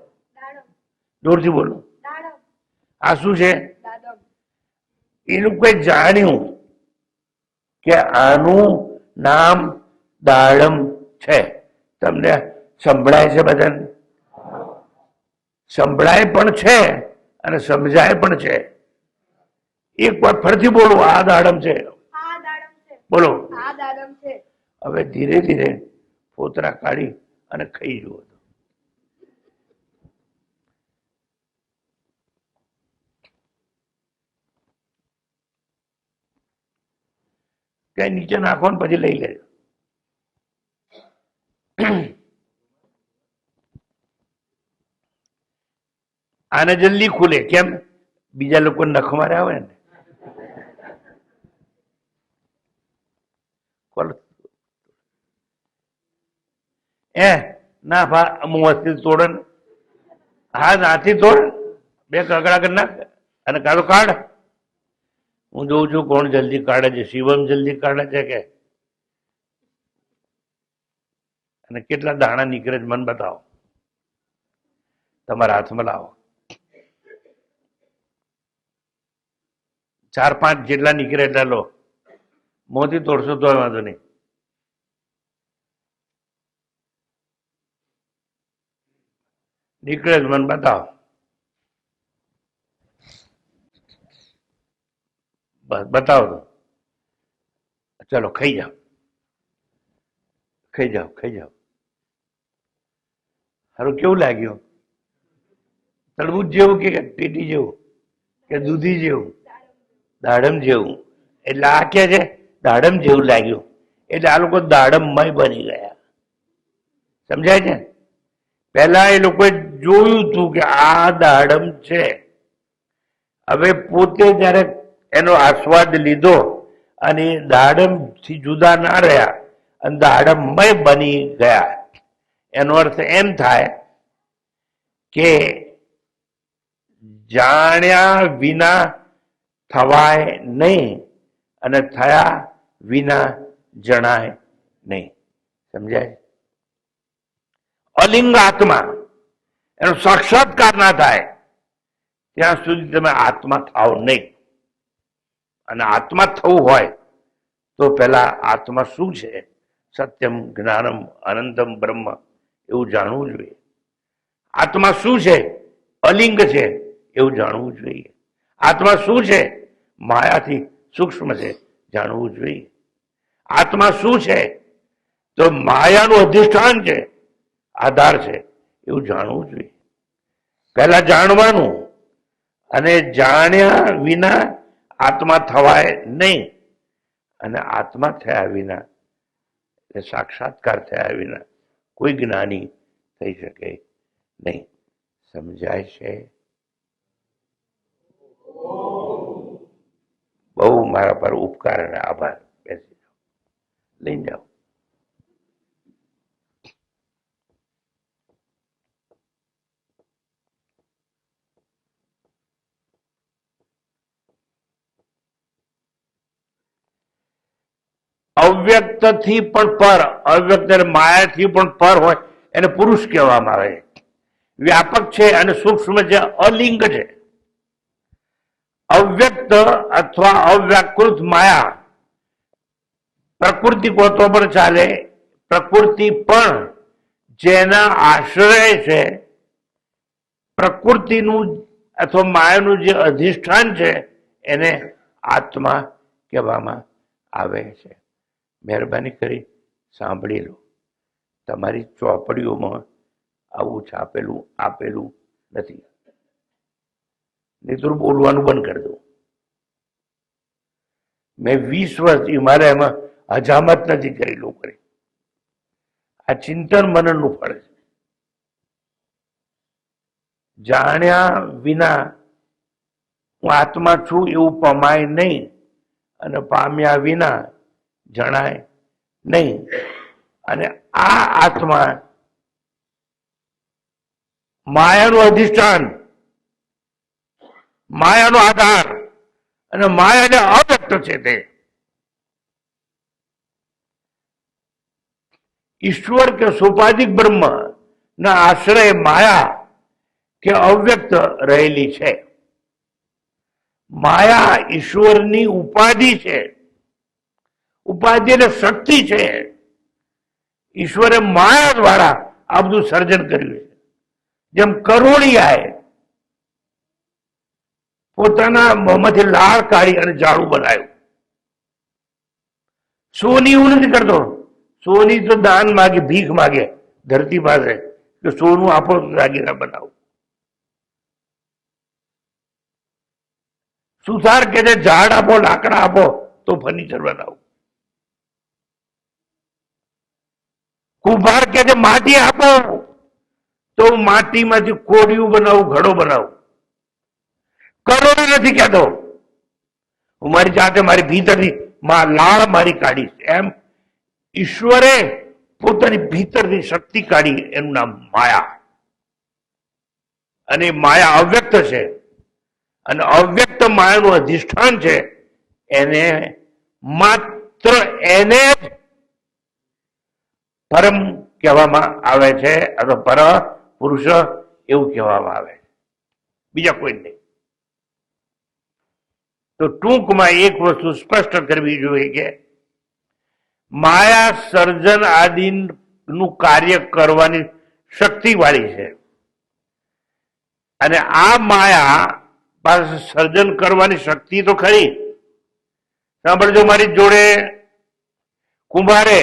જોરથી બોલો. આ શું છે? એ લોકોએ જાણ્યું કે આનું નામ દાડમ છે. તમને સંભળાય છે? બધાને સંભળાય પણ છે અને સમજાય પણ છે. એક વાર ફરીથી બોલો. આ દાડમ છે. બોલો. હવે ધીરે ધીરે ફોતરા કાઢી અને ખાઈ જુઓ. ત્યાં નીચે નાખો ને પછી લઈ લેજો. આને જલ્દી ખુલે. કેમ? બીજા લોકો નખ મારે આવે ને. ના ભા હું તોડે ને. હા, નાથી તોડ. બે કકડા કરી નાખ અને કાઢો કાઢ. હું જોઉં છું કોણ જલ્દી કાઢે છે. શિવમ જલ્દી કાઢે છે કે? અને કેટલા દાણા નીકળે છે મને બતાવો. તમારા હાથમાં લાવો. 4-5 જેટલા નીકળે એટલા લો. મોંથી તોડશો તો વાંધો નહીં. નીકળે જ મને બતાવો. બસ બતાવો તો ચલો ખાઈ જાઓ. ખાઈ જાઓ, ખાઈ જાઓ. સારું, કેવું લાગ્યું? તરબૂચ જેવું કે પેટી જેવું કે દૂધી જેવું? દાડમ જેવું. એટલે આ કે છે દાડમ જેવું લાગ્યું. એટલે આ લોકો દાડમમય બની ગયા. સમજાય છે? પહેલા એ લોકોએ જોયું હતું કે આ દાડમ છે. હવે પોતે જયારે એનો આસ્વાદ લીધો અને દાડમ થી જુદા ના રહ્યા અને દાડમમય બની ગયા, એનો અર્થ એમ થાય કે જાણ્યા વિના થવાય નહીં અને થયા વિના જણાય નહીં. સમજાય? અલિંગ આત્મા એનો સાક્ષાત્કાર ના થાય ત્યાં સુધી તમે આત્મા થાવ નહીં. અને આત્મા થવું હોય તો પેલા આત્મા શું છે? સત્યમ જ્ઞાનમ અનંતમ બ્રહ્મ એવું જાણવું જોઈએ. આત્મા શું છે? અલિંગ છે એવું જાણવું જોઈએ. આત્મા શું છે? માયાથી સૂક્ષ્મ છે જાણવું જોઈએ. આત્મા શું છે? તો માયાનું અધિષ્ઠાન છે, આધાર છે એવું જાણવું જોઈએ. પહેલા જાણવાનું, અને જાણ્યા વિના આત્મા થવાય નહીં, અને આત્મા થયા વિના સાક્ષાત્કાર થયા વિના કોઈ જ્ઞાની થઈ શકે નહીં. સમજાય છે? બહુ મારા પર ઉપકાર અને આભાર. બેસી જાઓ, લઈને જાઓ. અવ્યક્ત થી પણ પર, અવ્યક્ત માયાથી પણ પર હોય એને પુરુષ કહેવામાં આવે. વ્યાપક છે અને સૂક્ષ્મ છે, અલિંગ છે. અવ્યક્ત અથવા અવ્યાકૃત માયા પ્રકૃતિ કહો તો પણ ચાલે. પ્રકૃતિ પણ જેના આશ્રય છે, પ્રકૃતિનું અથવા માયાનું જે અધિષ્ઠાન છે એને આત્મા કહેવામાં આવે છે. મહેરબાની કરી સાંભળી લો. તમારી ચોપડીઓમાં આવું છાપેલું આપેલું નથી. નહીં તો બોલવાનું બંધ કરી દઉં. મેં 20 વર્ષથી મારે એમાં હજામત નથી કરી કરી. આ ચિંતન મનનનું ફળ છે. જાણ્યા વિના હું આત્મા છું એવું પમાય નહીં, અને પામ્યા વિના જણાય નહીં. અને આ આત્મા માયાનું અધિષ્ઠાન, માયાનો આધાર અને માયાને અવ્યક્ત છે. તે ઈશ્વર કે સોપાધિક બ્રહ્મ ના આશ્રય માયા કે અવ્યક્ત રહેલી છે. માયા ઈશ્વરની ઉપાધિ છે. ઉપાધિ એટલે શક્તિ છે. ઈશ્વરે માયા દ્વારા આ બધું સર્જન કર્યું છે. જેમ કરોળિયાએ પોતાના મોંમાંથી લાળ કાઢી અને ઝાડુ બનાવ્યું. સોની એવું નથી કરતો. સોની તો દાન માગે, ભીખ માગે ધરતી પાસે કે સોનું આપો તો દાગીના બનાવો. સુથાર કે છે ઝાડ આપો, લાકડા આપો તો ફર્નિચર બનાવો. કુંભાર કે છે માટી આપો તો માટીમાંથી કોડિયું બનાવું, ઘડો બનાવું. કરોડો નથી કહેતો હું મારી જાતે મારી ભીતરની લાળ મારી કાઢીશ. એમ ઈશ્વરે પોતાની ભીતરની શક્તિ કાઢી, એનું નામ માયા. અને માયા અવ્યક્ત છે, અને અવ્યક્ત માયાનું અધિષ્ઠાન છે. એને માત્ર એને જ પરમ કહેવામાં આવે છે, અથવા પર પુરુષ એવું કહેવામાં આવે છે, બીજા કોઈ નહીં. તો ટૂંકમાં એક વસ્તુ સ્પષ્ટ કરવી જોઈએ કે માયા સર્જન આદિનું કાર્ય કરવાની શક્તિ વાળી છે. અને આ માયા પાસે સર્જન કરવાની શક્તિ તો ખરી. સાંભળજો, મારી જોડે કુંભારે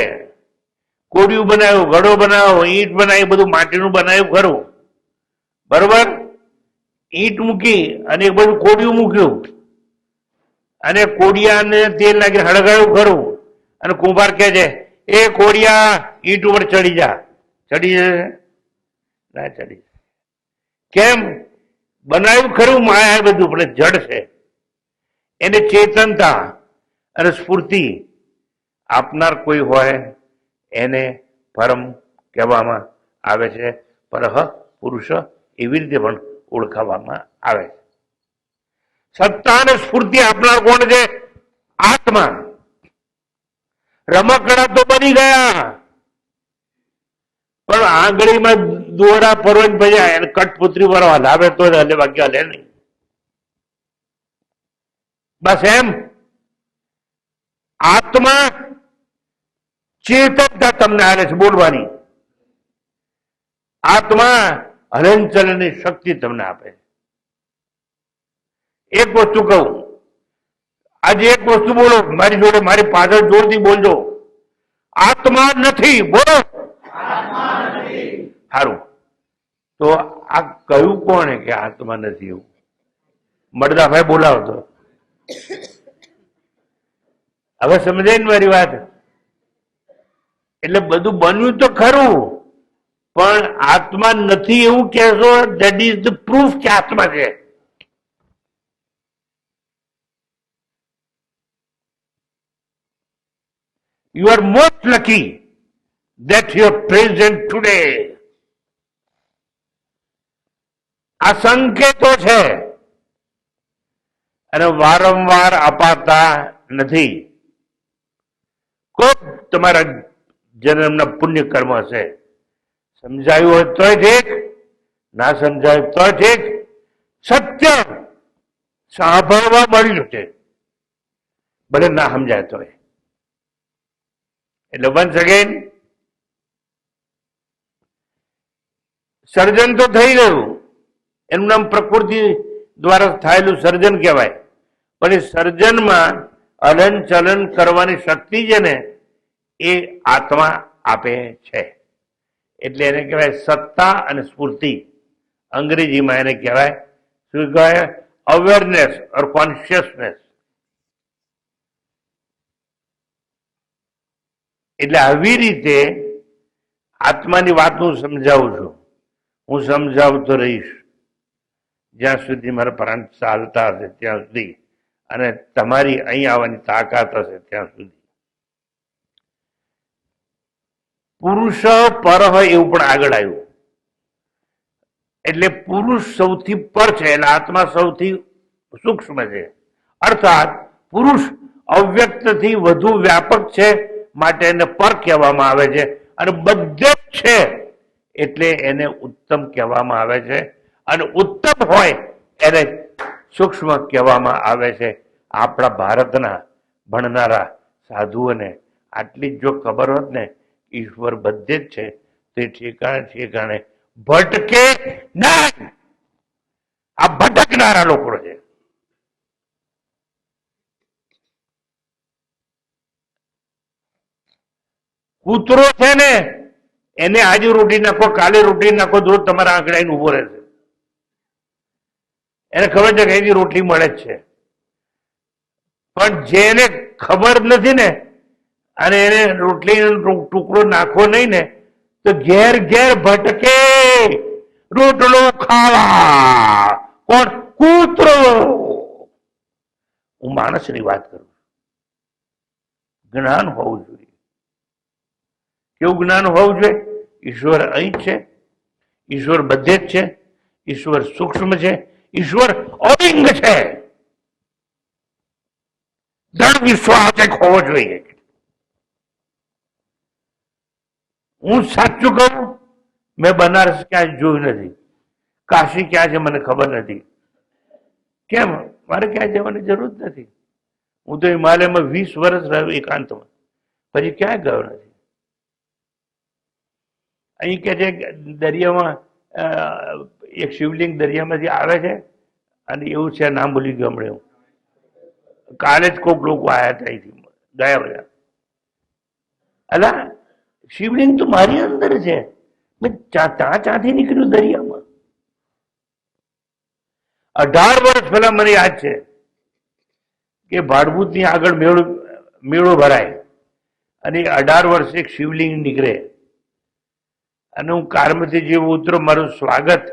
કોડિયું બનાવ્યું, ઘડો બનાવ્યો, ઈંટ બનાવી, બધું માટીનું બનાવ્યું ખરું, બરોબર. ઈંટ મૂકી અને એક બધું કોડિયું મૂક્યું, અને કોડિયાને તેલ નાખી હળગાવ્યું ખરું. અને કુંભાર કહે છે એ કોડિયા ઈંટ ઉપર ચડી જા. ચડી જશે? ના ચડી. કેમ? બનાવ્યું ખરું માયા બધું, પણ જડ છે. એને ચેતનતા અને સ્ફૂર્તિ આપનાર કોઈ હોય એને પરમ કહેવામાં આવે છે. પરહ પુરુષ એવી રીતે પણ ઓળખાવામાં આવે છે. સત્તા અને સ્ફૂર્તિ આપનાર કોણ છે? આત્મા. રમકડા તો બની ગયા, પણ આંગળીમાં દોરા પરવન ભજાય અને કઠપુતરી વાળો હલાવે તો હલે, બાકી હલે નહીં. બસ એમ આત્મા ચેતનતા તમને આવે છે બોલવાની. આત્મા હલનચલનની શક્તિ તમને આપે. એક વસ્તુ કહું, આજે એક વસ્તુ બોલો મારી જોડે, મારી પાછળ જોરથી બોલજો. આત્મા નથી, બોલો. સારું, તો આ કયું કોણે કે આત્મા નથી? એવું મળદાભાઈ બોલાવતો. હવે સમજાય ને મારી વાત? એટલે બધું બન્યું તો ખરું, પણ આત્મા નથી એવું કહેશો, ધેટ ઇઝ ધ પ્રૂફ કે આત્મા છે. You are most lucky that you are present today. આ સંકેતો છે અને વારંવાર અપાતા નથી. કોક તમારા જન્મના પુણ્ય કર્મ હશે. સમજાયું હોય તોય ઠીક, ના સમજાયું તોય ઠીક. સત્ય સાંભળવા મળ્યું છે, ભલે ના સમજાય તોય. એટલે વન્સ અગેન, સર્જન તો થઈ ગયું, એનું નામ પ્રકૃતિ દ્વારા થયેલું સર્જન કહેવાય. પણ એ સર્જનમાં હલન ચલન કરવાની શક્તિ છે ને, એ આત્મા આપે છે. એટલે એને કહેવાય સત્તા અને સ્ફૂર્તિ. અંગ્રેજીમાં એને કહેવાય શું કહેવાય? અવેરનેસ ઓર કોન્શિયસનેસ. એટલે આવી રીતે આત્માની વાત હું સમજાવું છું. હું સમજાવતો રહીશ જ્યાં સુધી મારા પ્રાણ ચાલતા હશે ત્યાં સુધી, અને તમારી અહીં આવવાની તાકાત હશે ત્યાં સુધી. પુરુષ પરહ એવું પણ આગળ આવ્યું. એટલે પુરુષ સૌથી પર છે, એટલે આત્મા સૌથી સૂક્ષ્મ છે. અર્થાત પુરુષ અવ્યક્તથી વધુ વ્યાપક છે, માટે એને પર કહેવામાં આવે છે. અને બધે જ છે એટલે એને ઉત્તમ કહેવામાં આવે છે. અને ઉત્તમ હોય એને સૂક્ષ્મ કહેવામાં આવે છે. આપણા ભારતના ભણનારા સાધુઓને આટલી જો ખબર હોત ને, ઈશ્વર બધે જ છે, તે ઠેકાણે ઠેકાણે ભટકે નહીં. આ ભટકનારા લોકો છે. કૂતરો છે ને, એને આજે રોટી નાખો, કાલે રોટી નાખો, રોજ તમારા આંકડા આવીને ઉભો રહેશે. એને ખબર છે કે અહીંથી રોટલી મળે જ છે. પણ જેને ખબર નથી ને, અને એને રોટલીનો ટુકડો નાખવો નહીં ને, તો ઘેર ઘેર ભટકે રોટલો ખાવા. કોણ? કૂતરો. હું માણસની વાત કરું. જ્ઞાન હોવું જોઈએ. કેવું જ્ઞાન હોવું જોઈએ? ઈશ્વર અહીં જ છે, ઈશ્વર બધે જ છે, ઈશ્વર સૂક્ષ્મ છે, ઈશ્વર અલિંગ છે. દ્રઢ વિશ્વાસ એક હોવો જોઈએ. હું સાચું કહું, મેં બનારસ ક્યાંય જોયું નથી, કાશી ક્યાં છે મને ખબર નથી. કેમ? મારે ક્યાંય જવાની જરૂર નથી. હું તો હિમાલયમાં 20 વર્ષ રહ્યો એકાંતમાં, પછી ક્યાંય ગયો નથી. અહીં કે છે દરિયામાં એક શિવલિંગ દરિયામાંથી આવે છે, અને એવું છે, નામ ભૂલી ગયો હમણાં. કાલે જ કોઈક લોકો આવ્યા હતા અહીંથી, ગયા બધા. અલા, શિવલિંગ તો મારી અંદર છે. મેં ચાથી નીકળ્યું દરિયામાં. 18 વર્ષ પહેલા મને યાદ છે કે ભાડભૂતની આગળ મેળો ભરાય, અને 18 વર્ષે એક શિવલિંગ નીકળે, અને હું કારમાંથી જેવું ઉતરો, મારું સ્વાગત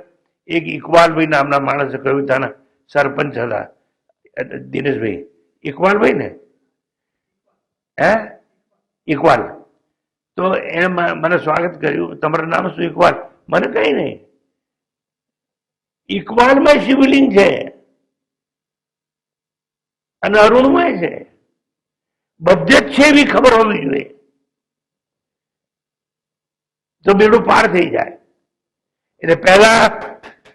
એક ઇકબાલભાઈ નામના માણસે કવિતાના સરપંચ હતા, દિનેશભાઈ ઇકબાલભાઈ ને, હે ઇકબાલ. તો એને મને સ્વાગત કર્યું. તમારું નામ શું? ઇકબાલ. મને કઈ નહીં. ઇકબાલમાં શિવલિંગ છે અને અરુણમાં છે, બધે જ છે એવી ખબર હોવી જોઈએ, તો બેડું પાર થઈ જાય. એટલે પહેલા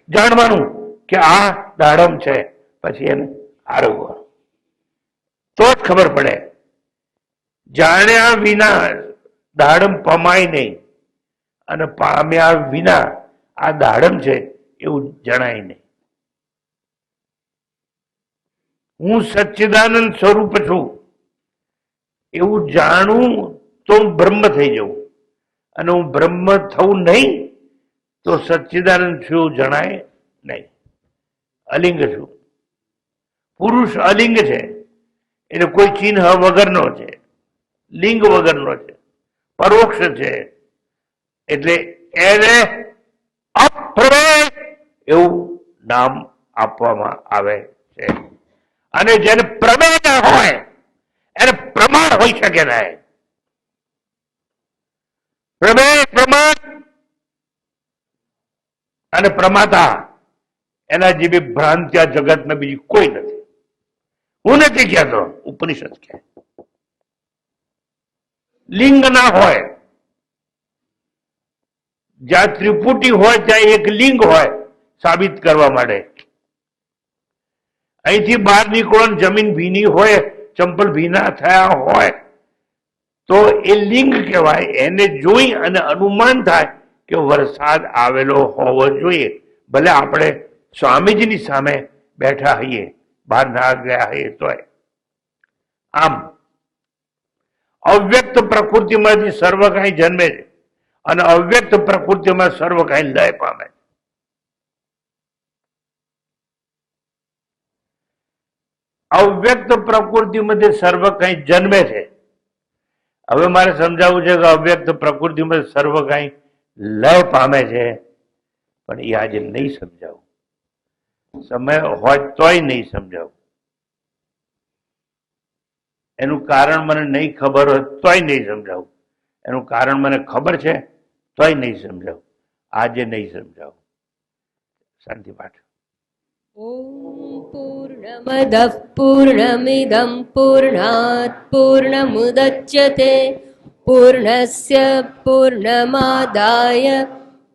જાણવાનું કે આ દાડમ છે, પછી એને આરોગવાનું, તો જ ખબર પડે. જાણ્યા વિના દાડમ પમાય નહીં, અને પામ્યા વિના આ દાડમ છે એવું જણાય નહીં. હું સચ્ચિદાનંદ સ્વરૂપ છું એવું જાણવું તો બ્રહ્મ થઈ જવું, અને હું બ્રહ્મ થવું નહીં તો સચ્ચિદાનંદ છું જણાય નહીં. અલિંગ છું. પુરુષ અલિંગ છે, એટલે કોઈ ચિહ્ન વગરનો છે, લિંગ વગરનો છે, પરોક્ષ છે, એટલે એને અપ્રમેય એવું નામ આપવામાં આવે છે. અને જેને પ્રમેય ના હોય એને પ્રમાણ હોઈ શકે નહીં. પ્રમેય, પ્રમાણ અને પ્રમાતા એના જેવી ભ્રાંતિ આ જગતમાં બીજી કોઈ નથી. હું નથી કહેતો, ઉપનિષદ કહે. લિંગ ના હોય, જ્યાં ત્રિપુટી હોય ત્યાં એક લિંગ હોય સાબિત કરવા માટે. અહીંથી બહાર નીકળો, જમીન ભીની હોય, ચંપલ ભીના થયા હોય તો એ લિંગ કહેવાય. એને જોઈ અને અનુમાન થાય કે વરસાદ આવેલો હોવો જોઈએ, ભલે આપણે સ્વામીજીની સામે બેઠા હઈએ, બહાર ના ગયા હઈએ તોય. આમ અવ્યક્ત પ્રકૃતિમાંથી સર્વ કાંઈ જન્મે છે, અને અવ્યક્ત પ્રકૃતિમાં સર્વ કાંઈ લય પામે. અવ્યક્ત પ્રકૃતિમાંથી સર્વ કંઈ જન્મે છે. હવે મારે સમજાવવું છે કે અવ્યક્ત પ્રકૃતિમાં સર્વ કંઈ લય પામે છે, પણ એ આજે નહીં સમજાવું. સમય હોય તોય નહીં સમજાવું. એનું કારણ મને નહીં ખબર હોય તોય નહીં સમજાવું. એનું કારણ મને ખબર છે તોય નહીં સમજાવું. આજે નહીં સમજાવું. શાંતિ પાઠ. ॐ पूर्णमदः पूर्णमिदं पूर्णात् पूर्णमुदच्यते पूर्णस्य पूर्णमादाय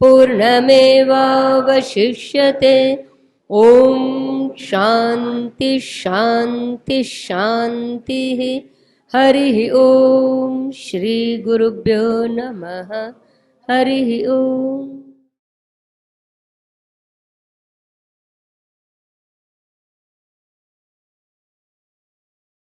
पूर्णमेवावशिष्यते. ॐ शान्ति शान्ति शान्तिः. हरिः ॐ श्रीगुरुभ्यो नमः. हरिः ॐ.